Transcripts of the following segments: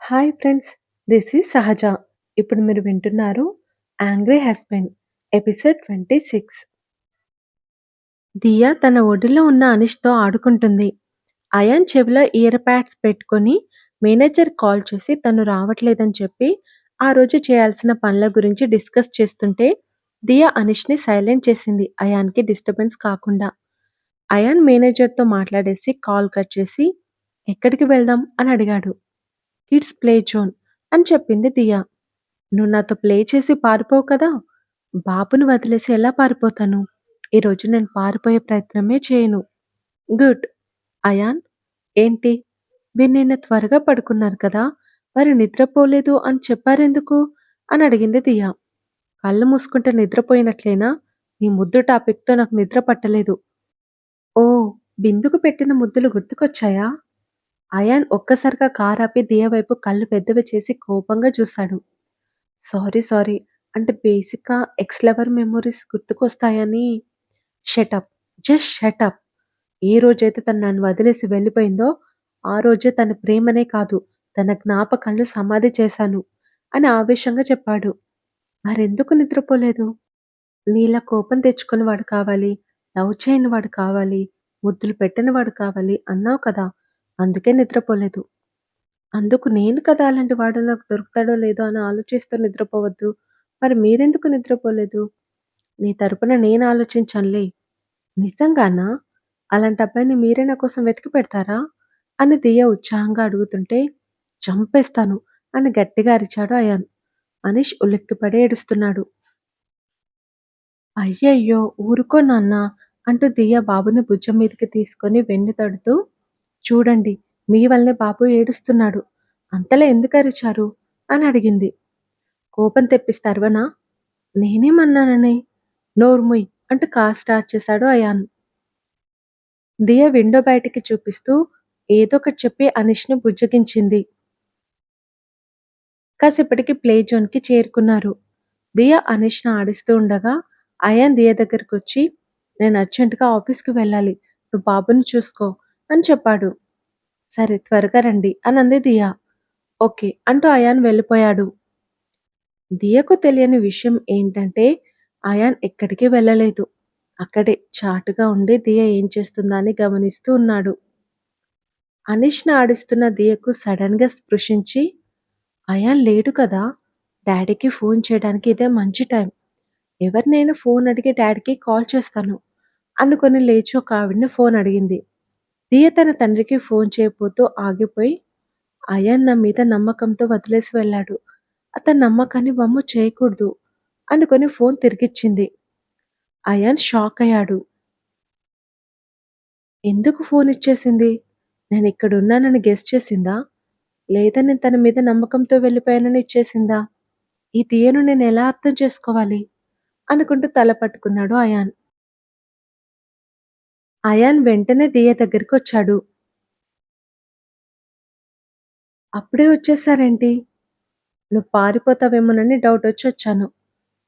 Hi friends, this is సహజ. ఇప్పుడు మీరు వింటున్నారు 'యాంగ్రీ హస్బెండ్' ఎపిసోడ్ 26. దియా తన ఒడిలో ఉన్న అనిష్‌తో ఆడుకుంటుంది. అయాన్ చెవిలో ఇయర్ ప్యాడ్స్ పెట్టుకొని మేనేజర్ కాల్ చేసి తను రావట్లేదని చెప్పి ఆ రోజు చేయాల్సిన పనుల గురించి డిస్కస్ చేస్తుంటే దియా అనిష్‌ని సైలెంట్ చేసింది అయాన్‌కి డిస్టర్బెన్స్ కాకుండా. అయాన్ మేనేజర్‌తో మాట్లాడేసి కాల్ కట్ చేసి ఎక్కడికి వెళ్దాం అని అడిగాడు. కిడ్స్ ప్లే జోన్ అని చెప్పింది దియా. నువ్వు నాతో ప్లే చేసి పారిపోవు కదా! బాబుని వదిలేసి ఎలా పారిపోతాను? ఈరోజు నేను పారిపోయే ప్రయత్నమే చేయను. గుడ్. అయాన్, ఏంటి? మీరు నిన్న త్వరగా పడుకున్నారు కదా! మరి నిద్రపోలేదు అని చెప్పారెందుకు? అని అడిగింది దియా. కళ్ళు మూసుకుంటే నిద్రపోయినట్లేనా? నీ ముద్దు టాపిక్‌తో నాకు నిద్ర పట్టలేదు. ఓహ్! బిందుకు పెట్టిన ముద్దులు గుర్తుకొచ్చాయా? అయాన్ ఒక్కసారిగా కారాపి దియా వైపు కళ్ళు పెద్దవి చేసి కోపంగా చూశాడు. సారీ. అంటే బేసిక్‌గా ఎక్స్ లవర్ మెమోరీస్ గుర్తుకొస్తాయని. షటప్. Just shut up. ఏ రోజైతే తను నన్ను వదిలేసి వెళ్ళిపోయిందో, ఆ రోజే తన ప్రేమనే కాదు, తన జ్ఞాపకాలను సమాధి చేశాను అని ఆవేశంగా చెప్పాడు. మరెందుకు నిద్రపోలేదు? నీలా కోపం తెచ్చుకుని వాడు కావాలి, లవ్ చేయని వాడు కావాలి, ముద్దులు పెట్టని వాడు కావాలి అన్నావు కదా! అందుకే నిద్రపోలేదు. అందుకు నేను కదా అలాంటి వాడు నాకు దొరుకుతాడో లేదో అని ఆలోచిస్తూ నిద్రపోవద్దు. మరి మీరెందుకు నిద్రపోలేదు? నీ తరపున నేను ఆలోచించనులే. నిజంగానా? అలాంటి అబ్బాయిని మీరే నా కోసం వెతికి పెడతారా? అని దియా ఉత్సాహంగా అడుగుతుంటే, చంపేస్తాను అని గట్టిగా అరిచాడు అయాన్. అనీష్ ఉలిక్కిపడి ఏడుస్తున్నాడు. అయ్యయ్యో! ఊరుకో నాన్నా అంటూ దియా బాబుని భుజం మీదకి తీసుకొని వెన్ను తడుతూ, చూడండి, మీ వల్లే బాబు ఏడుస్తున్నాడు. అంతలా ఎందుకు అరిచారు? అని అడిగింది. కోపం తెప్పిస్తే అరవనా? నేనేమన్నానని? నోరు మూయ్ అంటూ కార్ స్టార్ట్ చేశాడు అయాన్. దియా విండో బయటికి చూపిస్తూ ఏదోకటి చెప్పి అనీష్‌ని బుజ్జగించింది. కాసేపటికి ప్లే జోన్‌కి చేరుకున్నారు. దియా అనీష్‌ని ఆడిస్తూ ఉండగా అయాన్ దియా దగ్గరకొచ్చి, నేను అర్జెంట్‌గా ఆఫీస్‌కి వెళ్ళాలి. నువ్వు బాబుని చూసుకో అని చెప్పాడు. సరే త్వరగా రండి అని అంది దియా. ఓకే అంటూ అయాన్ వెళ్ళిపోయాడు. దియకు తెలియని విషయం ఏంటంటే అయాన్ ఎక్కడికి వెళ్ళలేదు. అక్కడే చాటుగా ఉండి దియ ఏం చేస్తుందా అని గమనిస్తూ ఉన్నాడు. అనీష్‌ని ఆడిస్తున్న దియకు సడన్‌గా స్పృశించి, అయాన్ లేడు కదా! డాడీకి ఫోన్ చేయడానికి ఇదే మంచి టైం. ఎవరినైనా ఫోన్ అడిగి డాడీకి కాల్ చేస్తాను అనుకుని లేచి ఒక ఆవిడని ఫోన్ అడిగింది. దియ తన తండ్రికి ఫోన్ చేయబోతూ ఆగిపోయి, అయాన్ నా మీద నమ్మకంతో వదిలేసి వెళ్ళాడు. అతని నమ్మకాన్ని వమ్ము చేయకూడదు అనుకుని ఫోన్ తిరిగిచ్చింది. అయాన్ షాక్ అయ్యాడు. ఎందుకు ఫోన్ ఇచ్చేసింది? నేనిక్కడున్నానని గెస్ చేసిందా? లేదా నేను తన మీద నమ్మకంతో వెళ్ళిపోయానని ఇచ్చేసిందా? ఈ తీయను నేనెలా అర్థం చేసుకోవాలి? అనుకుంటూ తల పట్టుకున్నాడు అయాన్. అయాన్ వెంటనే దియ దగ్గరికొచ్చాడు. అప్పుడే వచ్చేసారేంటి? నువ్వు పారిపోతావేమోనని డౌటొచ్చొచ్చాను.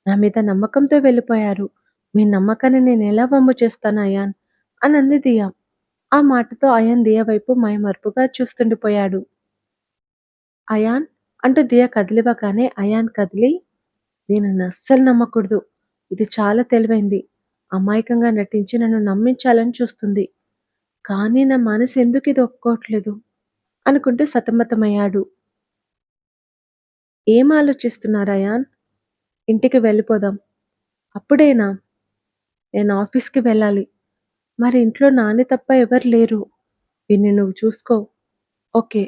నా మీద నమ్మకంతో వెళ్ళిపోయారు. మీ నమ్మకాన్ని నేనెలా వమ్ము చేస్తాను అయాన్ అని అంది దియ. ఆ మాటతో అయాన్ దియ వైపు మైమరుపుగా చూస్తుండిపోయాడు. అయాన్ అంటూ దియ కదిలివ్వగానే అయాన్ కదిలి, దీనిని అస్సలు నమ్మకూడదు. ఇది చాలా తెలివైంది. అమాయకంగా నటించి నన్ను నమ్మించాలని చూస్తుంది. కానీ నా మనసు ఎందుకు ఇది ఒప్పుకోవట్లేదు అనుకుంటూ సతమతమయ్యాడు. ఏం ఆలోచిస్తున్నారు అయాన్? ఇంటికి వెళ్ళిపోదాం. అప్పుడేనా? నేను ఆఫీస్‌కి వెళ్ళాలి. మరి ఇంట్లో నాని తప్ప ఎవరు లేరు. వీడిని నువ్వు చూసుకో. ఓకే.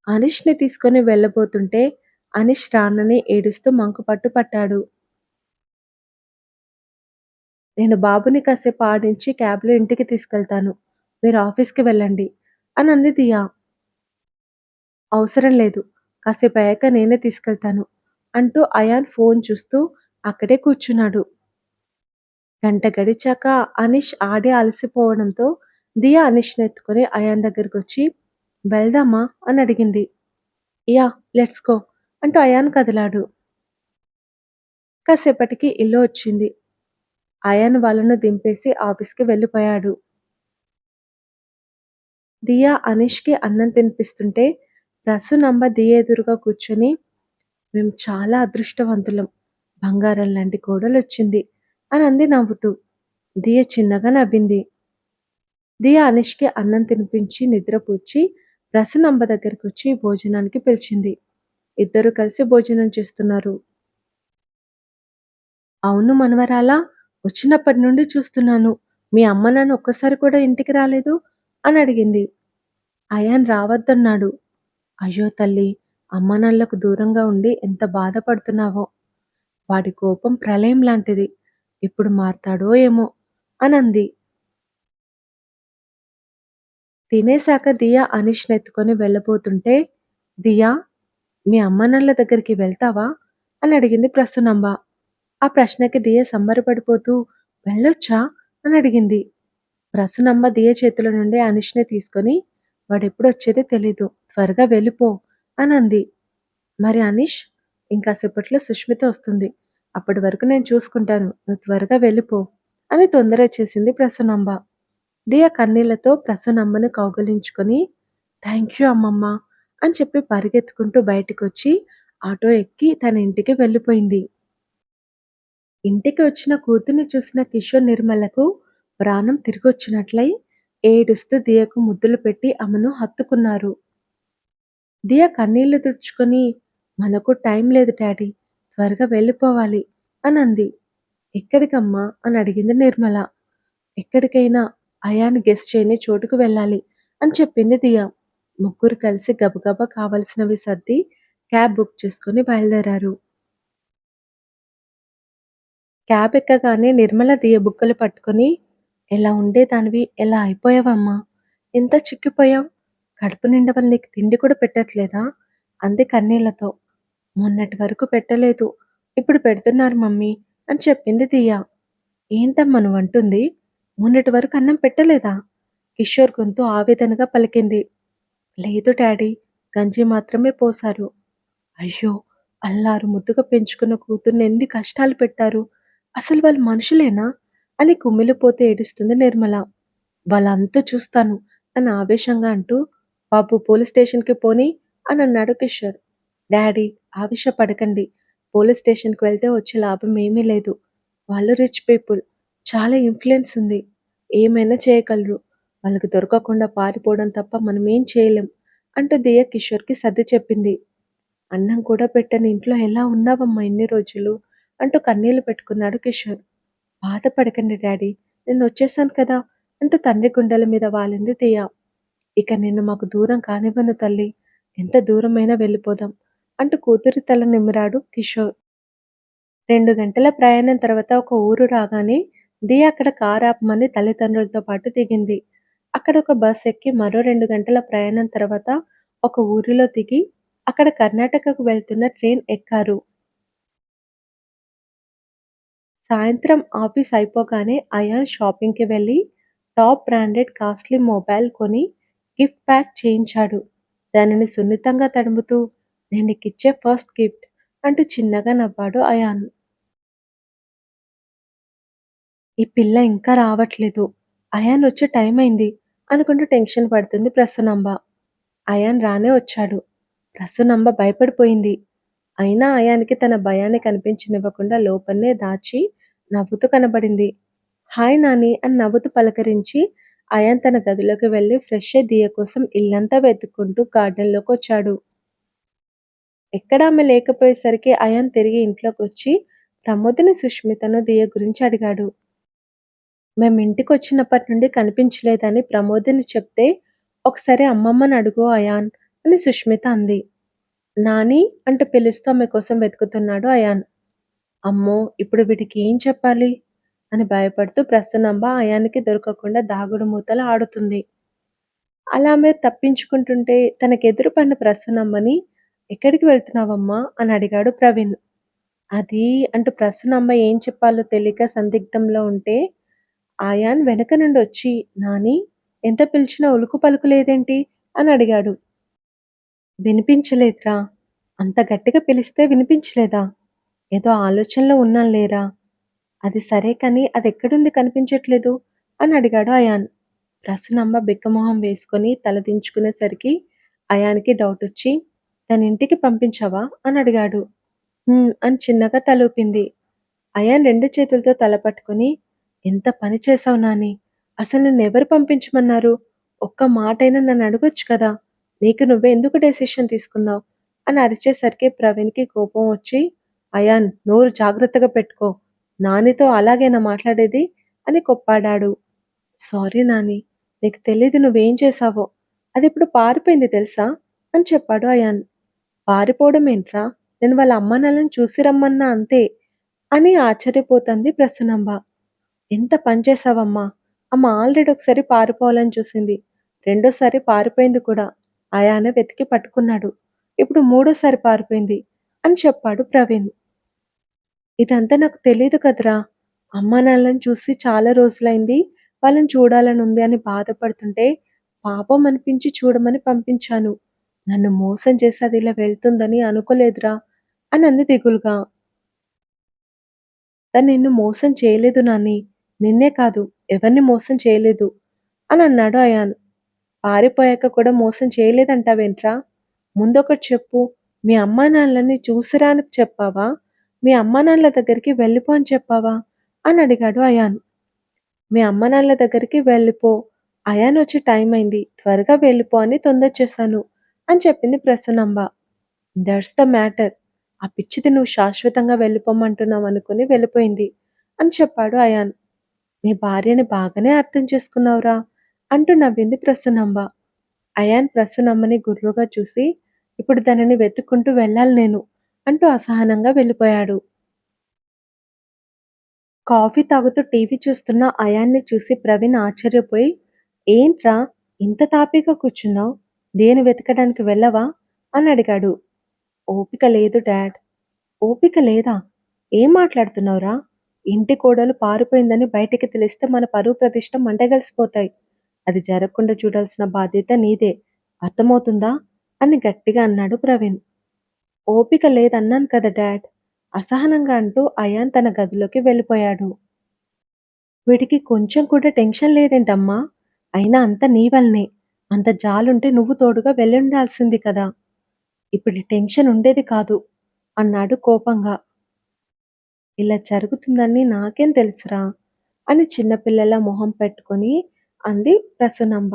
అనీష్‌ని తీసుకొని వెళ్ళబోతుంటే అనీష్ రానని ఏడుస్తూ మంకుపట్టు పట్టాడు. నేను బాబుని కాసేపు ఆడించి క్యాబ్‌లో ఇంటికి తీసుకెళ్తాను. మీరు ఆఫీస్‌కి వెళ్ళండి అని అంది దియా. అవసరం లేదు. కాసేపయ్యాక నేనే తీసుకెళ్తాను అంటూ అయాన్ ఫోన్ చూస్తూ అక్కడే కూర్చున్నాడు. గంట గడిచాక అనీష్ ఆడి అలసిపోవడంతో దియా అనీష్‌ని ఎత్తుకొని అయాన్ దగ్గరకొచ్చి వెళ్దామా అని అడిగింది. యాహ్! లెట్స్ గో అంటూ అయాన్ కదిలాడు. కాసేపటికి ఇల్లు వచ్చింది. అయాన్ వాళ్ళను దింపేసి ఆఫీస్‌కి వెళ్ళిపోయాడు. దియా అనీష్‌కి అన్నం తినిపిస్తుంటే ప్రసూనమ్మ దియ ఎదురుగా కూర్చొని, "మేము చాలా అదృష్టవంతులం. బంగారం లాంటి కోడలొచ్చింది" అని అంది నవ్వుతూ. దియ చిన్నగా నవ్వింది. దియ అనీష్‌కి అన్నం తినిపించి నిద్రపుచ్చి ప్రసూనమ్మ దగ్గరకొచ్చి భోజనానికి పిలిచింది. ఇద్దరూ కలిసి భోజనం చేస్తున్నారు. "అవును మనవరాలా! వచ్చినప్పటి నుండి చూస్తున్నాను. మీ అమ్మ నాన్న ఒక్కసారి కూడా ఇంటికి రాలేదు" అని అడిగింది. అయాన్ రావద్దన్నాడు. "అయ్యో తల్లీ! అమ్మానాన్నలకు దూరంగా ఉండి ఎంత బాధపడుతున్నావో. వాడి కోపం ప్రళయం లాంటిది. ఎప్పుడు మారతాడో ఏమో" అనంది. తినేశాక దియ అనీష్‌నెత్తుకొని వెళ్ళబోతుంటే, "దియా! మీ అమ్మానాన్నల దగ్గరికి వెళ్తావా?" అని అడిగింది ప్రసూనమ్మ. ఆ ప్రశ్నకి దియ సంబరపడిపోతూ "వెళ్ళొచ్చా?" అని అడిగింది. ప్రసూనమ్మ దియ చేతుల నుండి అనీష్‌ని తీసుకొని "వాడెప్పుడొచ్చేదో తెలీదు. త్వరగా వెళ్ళిపో" అనంది. "మరి అనీష్? ఇంకాసేపట్లో సుష్మిత వస్తుంది. అప్పటి వరకు నేను చూసుకుంటాను. నువ్వు త్వరగా వెళ్ళిపో" అని తొందరొచ్చేసింది ప్రసూనమ్మ. దియ కన్నీళ్లతో ప్రసూనమ్మని కౌగిలించుకొని "థాంక్యూ అమ్మమ్మ" అని చెప్పి పరిగెత్తుకుంటూ బయటికొచ్చి ఆటో ఎక్కి తన ఇంటికి వెళ్ళిపోయింది. ఇంటికి వచ్చిన కూతుర్ని చూసిన కిషోర్, నిర్మలకు ప్రాణం తిరిగొచ్చినట్లై ఏడుస్తూ దియకు ముద్దులు పెట్టి ఆమెను హత్తుకున్నారు. దియ కన్నీళ్లు తుడుచుకొని "మనకు టైం లేదు డాడీ. త్వరగా వెళ్ళిపోవాలి" అనంది. "ఎక్కడికమ్మా?" అని అడిగింది నిర్మల. "ఎక్కడికైనా అయాన్ గెస్ చేయని చోటుకు వెళ్ళాలి" అని చెప్పింది దియ. ముగ్గురు కలిసి గబగబా కావలసినవి సర్ది క్యాబ్ బుక్ చేసుకొని బయలుదేరారు. క్యాబ్ ఎక్కగానే నిర్మల దియ బుగ్గలు పట్టుకొని, "ఎలా ఉండేదానివి ఎలా అయిపోయావమ్మా? ఎంత చిక్కిపోయావు? కడుపు నిండా వాళ్ళు నీకు తిండి కూడా పెట్టట్లేదా?" అంది కన్నీళ్లతో. "మొన్నటి వరకు పెట్టలేదు. ఇప్పుడు పెడుతున్నారు మమ్మీ" అని చెప్పింది దియ. "ఏంటమ్మా నువ్వంటుంది? మొన్నటి వరకు అన్నం పెట్టలేదా?" కిషోర్ గొంతు ఆవేదనగా పలికింది. "లేదు డాడీ, గంజి మాత్రమే పోశారు." "అయ్యో! అల్లారు ముద్దుగా పెంచుకున్న కూతుర్ని ఎన్ని కష్టాలు పెట్టారు. అసలు వాళ్ళు మనుషులేనా?" అని కుమిలిపోతూ ఏడుస్తుంది నిర్మల. "వాళ్ళంతా చూస్తాను" అని ఆవేశంగా అంటూ, "బాబు పోలీస్ స్టేషన్‌కి పోనీ" అని అన్నాడు కిషోర్. "డాడీ ఆవేశపడకండి. పోలీస్ స్టేషన్‌కి వెళ్తే వచ్చే లాభం ఏమీ లేదు. వాళ్ళు రిచ్ పీపుల్. చాలా ఇన్‌ఫ్లుయెన్స్ ఉంది. ఏమైనా చేయగలరు. వాళ్ళకి దొరకకుండా పారిపోవడం తప్ప మనమేం చేయలేం" అంటూ దియ కిషోర్‌కి సర్ది చెప్పింది. "అన్నం కూడా పెట్టని ఇంట్లో ఎలా ఉన్నావమ్మా ఇన్ని రోజులు?" అంటూ కన్నీళ్లు పెట్టుకున్నాడు కిషోర్. "బాధపడకండి డాడీ, నేనొచ్చేసాను కదా" అంటూ తండ్రి గుండెల మీద వాలింది దియ. "ఇక నిన్ను మాకు దూరం కానివ్వను తల్లి. ఎంత దూరమైనా వెళ్ళిపోదాం" అంటూ కూతురి తల నిమిరాడు కిషోర్. 2 గంటల ప్రయాణం తర్వాత ఒక ఊరు రాగానే దియ అక్కడ కారు ఆపమని తల్లిదండ్రులతో పాటు దిగింది. అక్కడ ఒక బస్ ఎక్కి మరో 2 గంటల ప్రయాణం తర్వాత ఒక ఊరిలో దిగి అక్కడ కర్ణాటకకు వెళ్తున్న ట్రైన్ ఎక్కారు. సాయంత్రం ఆఫీస్ అయిపోగానే అయాన్ షాపింగ్‌కి వెళ్ళి టాప్ బ్రాండెడ్ కాస్ట్లీ మొబైల్ కొని గిఫ్ట్ ప్యాక్ చేయించాడు. దానిని సున్నితంగా తడుముతూ "నేను నీకిచ్చే ఫస్ట్ గిఫ్ట్" అంటూ చిన్నగా నవ్వాడు అయాన్. "ఈ పిల్ల ఇంకా రావట్లేదు. అయాన్ వచ్చే టైం అయింది" అనుకుంటూ టెన్షన్ పడుతుంది ప్రసూనమ్మ. అయాన్ రానే వచ్చాడు. ప్రసూనమ్మ భయపడిపోయింది. అయినా అయాన్‌కి తన భయాన్ని కనిపించనివ్వకుండా లోపలనే దాచి నవ్వుతూ కనబడింది. "హాయ్ నాని" అని నవ్వుతూ పలకరించి అయాన్ తన గదిలోకి వెళ్లి ఫ్రెష్ అయి దియ కోసం ఇల్లంతా వెతుక్కుంటూ గార్డెన్‌లోకొచ్చాడు. ఎక్కడా ఆమె లేకపోయేసరికి అయాన్ తిరిగి ఇంట్లోకొచ్చి ప్రమోదిని, సుష్మితను దియ గురించి అడిగాడు. "మేమింటికొచ్చినప్పటి నుండి కనిపించలేదని ప్రమోదిని చెప్తే, ఒకసారి అమ్మమ్మని అడుగు అయాన్" అని సుష్మిత అంది. "నాని" అంటూ పిలుస్తూ ఆమె కోసం వెతుకుతున్నాడు అయాన్. "అమ్మో! ఇప్పుడు వీడికి ఏం చెప్పాలి?" అని భయపడుతూ ప్రసన్నమ్మ అయాన్‌కి దొరకకుండా దాగుడు మూతలు ఆడుతుంది. అలా ఆమె తప్పించుకుంటుంటే తనకెదురు పడిన ప్రసన్నమ్మని "ఎక్కడికి వెళ్తున్నావమ్మా?" అని అడిగాడు ప్రవీణ్. "అది" అంటూ ప్రసన్నమ్మ ఏం చెప్పాలో తెలియక సందిగ్ధంలో ఉంటే అయాన్ వెనక నుండి వచ్చి "నాని, ఎంత పిలిచినా ఉలుకు పలుకు లేదేంటి?" అని అడిగాడు. "వినిపించలేదురా. అంత గట్టిగా పిలిస్తే వినిపించలేదా? ఏదో ఆలోచనలో ఉన్నాను లేరా." "అది సరే కానీ అదెక్కడుంది కనిపించట్లేదు" అని అడిగాడు అయాన్. ప్రసన్నమ్మ బిక్కమొహం వేసుకొని తల దించుకునేసరికి అయాన్‌కి డౌటొచ్చి, "తనింటికి పంపించావా?" అని అడిగాడు. అని చిన్నగా తలూపింది. అయాన్ 2 చేతులతో తల పట్టుకొని, "ఎంత పని చేశావు నాని! అసలు నిన్నెవరు పంపించమన్నారు? ఒక్క మాటైనా నన్నడగొచ్చు కదా! నీకు నువ్వే ఎందుకు డెసిషన్ తీసుకున్నావు?" అని అరిచేసరికి ప్రవీణ్‌కి కోపం వచ్చి, "అయాన్ నోరు జాగ్రత్తగా పెట్టుకో. నానితో అలాగేనా మాట్లాడేది?" అని కోప్పడాడు. "సారీ నాని. నీకు తెలీదు నువ్వేం చేశావో. అదిప్పుడు పారిపోయింది తెలుసా?" అని చెప్పాడు అయాన్. "పారిపోవడం ఏంట్రా? నేను వాళ్ళ అమ్మానాన్నలని చూసి రమ్మన్నా అంతే" అని ఆశ్చర్యపోతంది ప్రసూనంబ. "ఎంత పని చేశావమ్మా! అమ్మ ఆల్రెడీ ఒకసారి పారిపోవాలని చూసింది. రెండోసారి పారిపోయింది కూడా. అయానే వెతికి పట్టుకున్నాడు. ఇప్పుడు మూడోసారి పారిపోయింది" అని చెప్పాడు ప్రవీణ్. "ఇదంతా నాకు తెలీదు కదరా! అమ్మానాన్నలని చూసి చాలా రోజులైంది. వాళ్ళని చూడాలనుంది" అని బాధపడుతుంటే, పాపం అనిపించి చూడమని పంపించాను. నన్ను మోసం చేసి అది ఇలా వెళ్తుందని అనుకోలేదురా అని అంది దిగులుగా. తను నిన్ను మోసం చేయలేదు నాని. నిన్నే కాదు, ఎవరిని మోసం చేయలేదు అని అన్నాడు అయాన్. పారిపోయాక కూడా మోసం చేయలేదంటావేంట్రా? ముందొకటి చెప్పు. మీ అమ్మానాన్నలని చూసిరా అని చెప్పావా? మీ అమ్మానాన్నల దగ్గరికి వెళ్ళిపో అని చెప్పావా? అని అడిగాడు అయాన్. మీ అమ్మానాన్నల దగ్గరికి వెళ్ళిపో. అయాన్ వచ్చే టైం అయింది. త్వరగా వెళ్ళిపో అని తొందరచేశాను అని చెప్పింది ప్రసూనంబ. That's the matter. ఆ పిచ్చిది నువ్వు శాశ్వతంగా వెళ్ళిపోమంటున్నావనుకుని వెళ్ళిపోయింది అని చెప్పాడు అయాన్. నీ భార్యని బాగానే అర్థం చేసుకున్నావురా అంటూ నవ్వింది ప్రసూనంబ. అయాన్ ప్రసూనమ్మని గుర్రుగా చూసి, ఇప్పుడు తనని వెతుక్కుంటూ వెళ్ళాలి నేను అంటూ అసహనంగా వెళ్ళిపోయాడు. కాఫీ తాగుతూ టీవీ చూస్తున్న అయాన్ని చూసి ప్రవీణ్ ఆశ్చర్యపోయి, ఏంట్రా ఇంత తాపీగా కూర్చున్నావు? దేని వెతకడానికి వెళ్ళవా? అని అడిగాడు. ఓపిక లేదు డాడ్. ఓపిక లేదా? ఏం మాట్లాడుతున్నావురా? ఇంటి కోడలు పారిపోయిందని బయటికి తెలిస్తే మన పరువు ప్రతిష్ట మంటగలిసిపోతాయి. అది జరగకుండా చూడాల్సిన బాధ్యత నీదే. అర్థమవుతుందా? అని గట్టిగా అన్నాడు ప్రవీణ్. ఓపిక లేదన్నాను కదా డాడ్! అసహనంగా అంటూ అయాన్ తన గదిలోకి వెళ్ళిపోయాడు. వీడికి కొంచెం కూడా టెన్షన్ లేదేంటమ్మా? అయినా అంతా నీ వల్లనే. అంత జాలుంటే నువ్వు తోడుగా వెళ్ళుండాల్సింది కదా! ఇప్పుడు ఈ టెన్షన్ ఉండేది కాదు అన్నాడు కోపంగా. ఇలా జరుగుతుందని నాకేం తెలుసురా? అని చిన్నపిల్లల మొహం పెట్టుకొని అంది ప్రసూనంబ.